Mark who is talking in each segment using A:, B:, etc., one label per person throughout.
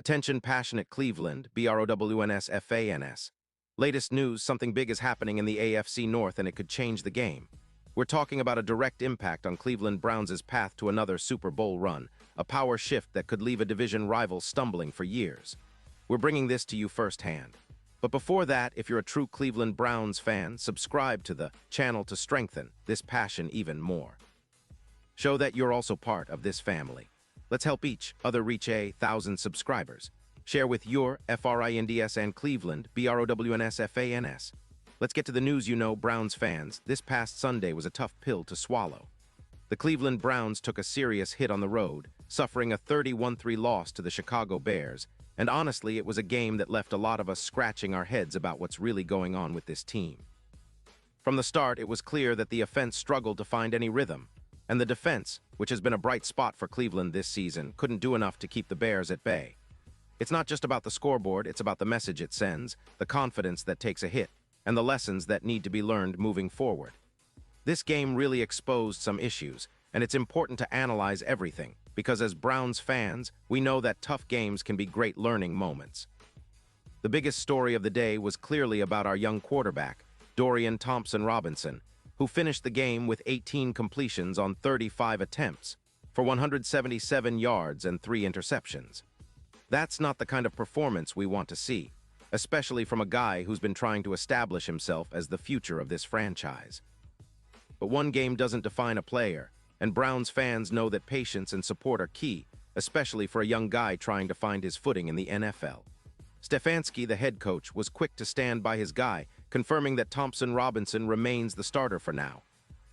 A: Attention passionate Cleveland, BROWNS. Latest news, something big is happening in the AFC North and it could change the game. We're talking about a direct impact on Cleveland Browns' path to another Super Bowl run, a power shift that could leave a division rival stumbling for years. We're bringing this to you firsthand. But before that, if you're a true Cleveland Browns fan, subscribe to the channel to strengthen this passion even more. Show that you're also part of this family. Let's help each other reach 1,000 subscribers. Share with your FRINDS and Cleveland, BROWNSFANS. Let's get to the news. Browns fans, this past Sunday was a tough pill to swallow. The Cleveland Browns took a serious hit on the road, suffering a 31-3 loss to the Chicago Bears, and honestly, it was a game that left a lot of us scratching our heads about what's really going on with this team. From the start, it was clear that the offense struggled to find any rhythm, and the defense, which has been a bright spot for Cleveland this season, couldn't do enough to keep the Bears at bay. It's not just about the scoreboard, it's about the message it sends, the confidence that takes a hit, and the lessons that need to be learned moving forward. This game really exposed some issues, and it's important to analyze everything, because as Browns fans, we know that tough games can be great learning moments. The biggest story of the day was clearly about our young quarterback, Dorian Thompson-Robinson, who finished the game with 18 completions on 35 attempts for 177 yards and 3 interceptions. That's not the kind of performance we want to see, especially from a guy who's been trying to establish himself as the future of this franchise. But one game doesn't define a player, and Browns fans know that patience and support are key, especially for a young guy trying to find his footing in the NFL. Stefanski, the head coach, was quick to stand by his guy, confirming that Thompson-Robinson remains the starter for now.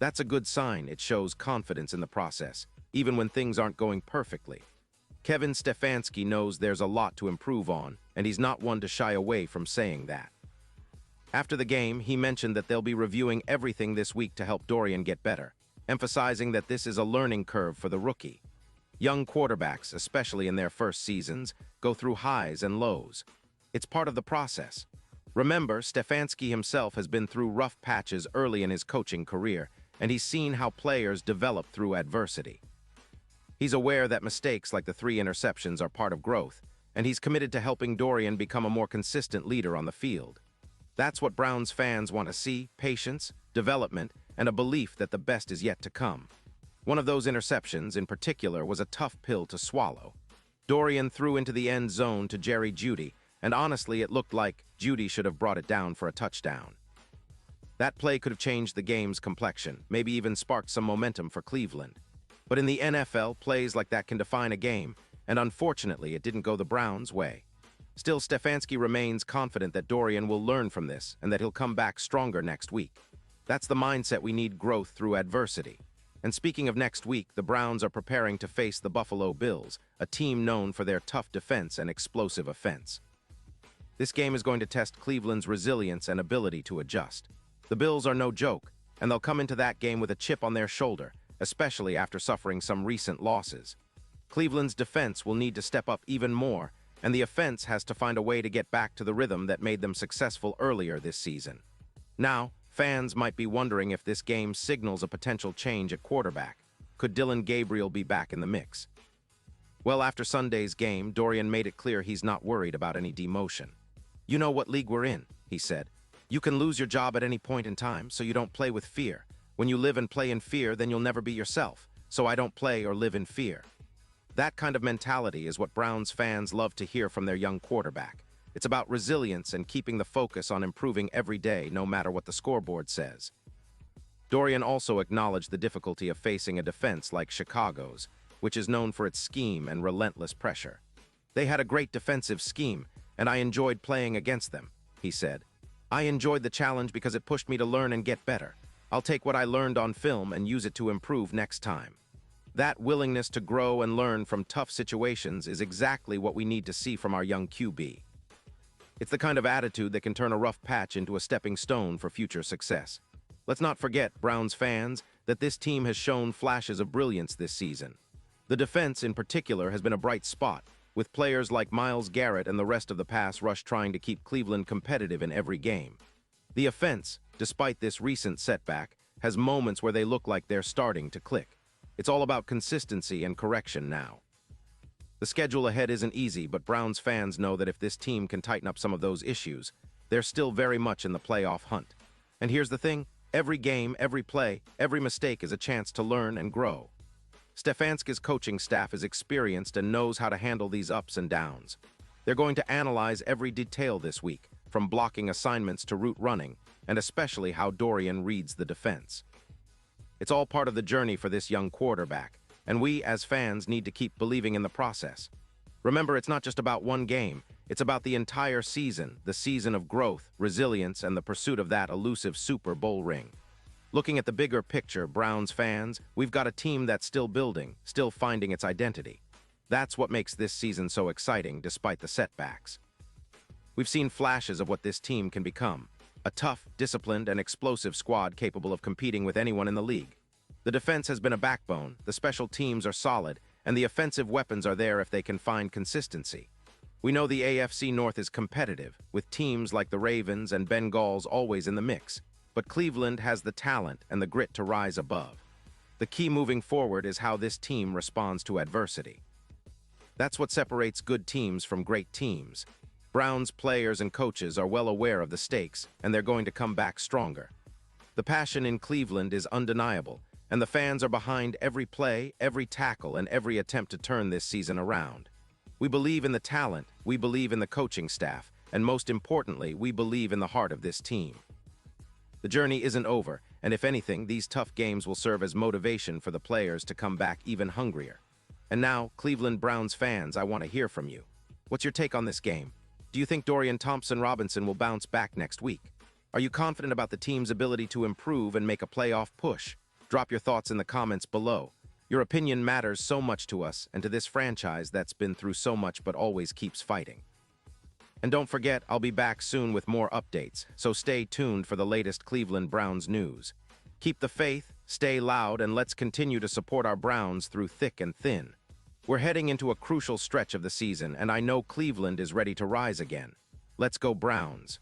A: That's a good sign. It shows confidence in the process, even when things aren't going perfectly. Kevin Stefanski knows there's a lot to improve on, and he's not one to shy away from saying that. After the game, he mentioned that they'll be reviewing everything this week to help Dorian get better, emphasizing that this is a learning curve for the rookie. Young quarterbacks, especially in their first seasons, go through highs and lows. It's part of the process. Remember, Stefanski himself has been through rough patches early in his coaching career, and he's seen how players develop through adversity. He's aware that mistakes like the 3 interceptions are part of growth, and he's committed to helping Dorian become a more consistent leader on the field. That's what Browns fans want to see: patience, development, and a belief that the best is yet to come. One of those interceptions, in particular, was a tough pill to swallow. Dorian threw into the end zone to Jerry Jeudy, and honestly, it looked like Jeudy should have brought it down for a touchdown. That play could have changed the game's complexion, maybe even sparked some momentum for Cleveland. But in the NFL, plays like that can define a game, and unfortunately, it didn't go the Browns' way. Still, Stefanski remains confident that Dorian will learn from this and that he'll come back stronger next week. That's the mindset we need: growth through adversity. And speaking of next week, the Browns are preparing to face the Buffalo Bills, a team known for their tough defense and explosive offense. This game is going to test Cleveland's resilience and ability to adjust. The Bills are no joke, and they'll come into that game with a chip on their shoulder, especially after suffering some recent losses. Cleveland's defense will need to step up even more, and the offense has to find a way to get back to the rhythm that made them successful earlier this season. Now, fans might be wondering if this game signals a potential change at quarterback. Could Dillon Gabriel be back in the mix? Well, after Sunday's game, Dorian made it clear he's not worried about any demotion. "You know what league we're in," he said. "You can lose your job at any point in time, so you don't play with fear. When you live and play in fear, then you'll never be yourself, so I don't play or live in fear." That kind of mentality is what Browns fans love to hear from their young quarterback. It's about resilience and keeping the focus on improving every day, no matter what the scoreboard says. Dorian also acknowledged the difficulty of facing a defense like Chicago's, which is known for its scheme and relentless pressure. "They had a great defensive scheme, and I enjoyed playing against them," he said. "I enjoyed the challenge because it pushed me to learn and get better. I'll take what I learned on film and use it to improve next time." That willingness to grow and learn from tough situations is exactly what we need to see from our young QB. It's the kind of attitude that can turn a rough patch into a stepping stone for future success. Let's not forget, Browns fans, that this team has shown flashes of brilliance this season. The defense, in particular, has been a bright spot, with players like Myles Garrett and the rest of the pass rush trying to keep Cleveland competitive in every game. The offense, despite this recent setback, has moments where they look like they're starting to click. It's all about consistency and correction now. The schedule ahead isn't easy, but Browns fans know that if this team can tighten up some of those issues, they're still very much in the playoff hunt. And here's the thing, every game, every play, every mistake is a chance to learn and grow. Stefanski's coaching staff is experienced and knows how to handle these ups and downs. They're going to analyze every detail this week, from blocking assignments to route running, and especially how Dorian reads the defense. It's all part of the journey for this young quarterback, and we, as fans, need to keep believing in the process. Remember, it's not just about one game, it's about the entire season, the season of growth, resilience, and the pursuit of that elusive Super Bowl ring. Looking at the bigger picture, Browns fans, we've got a team that's still building, still finding its identity. That's what makes this season so exciting, despite the setbacks. We've seen flashes of what this team can become. A tough, disciplined, and explosive squad capable of competing with anyone in the league. The defense has been a backbone, the special teams are solid, and the offensive weapons are there if they can find consistency. We know the AFC North is competitive, with teams like the Ravens and Bengals always in the mix, but Cleveland has the talent and the grit to rise above. The key moving forward is how this team responds to adversity. That's what separates good teams from great teams. Browns players and coaches are well aware of the stakes, and they're going to come back stronger. The passion in Cleveland is undeniable, and the fans are behind every play, every tackle, and every attempt to turn this season around. We believe in the talent, we believe in the coaching staff, and most importantly, we believe in the heart of this team. The journey isn't over, and if anything, these tough games will serve as motivation for the players to come back even hungrier. And now, Cleveland Browns fans, I want to hear from you. What's your take on this game? Do you think Dorian Thompson-Robinson will bounce back next week? Are you confident about the team's ability to improve and make a playoff push? Drop your thoughts in the comments below. Your opinion matters so much to us and to this franchise that's been through so much but always keeps fighting. And don't forget, I'll be back soon with more updates, so stay tuned for the latest Cleveland Browns news. Keep the faith, stay loud, and let's continue to support our Browns through thick and thin. We're heading into a crucial stretch of the season, and I know Cleveland is ready to rise again. Let's go Browns!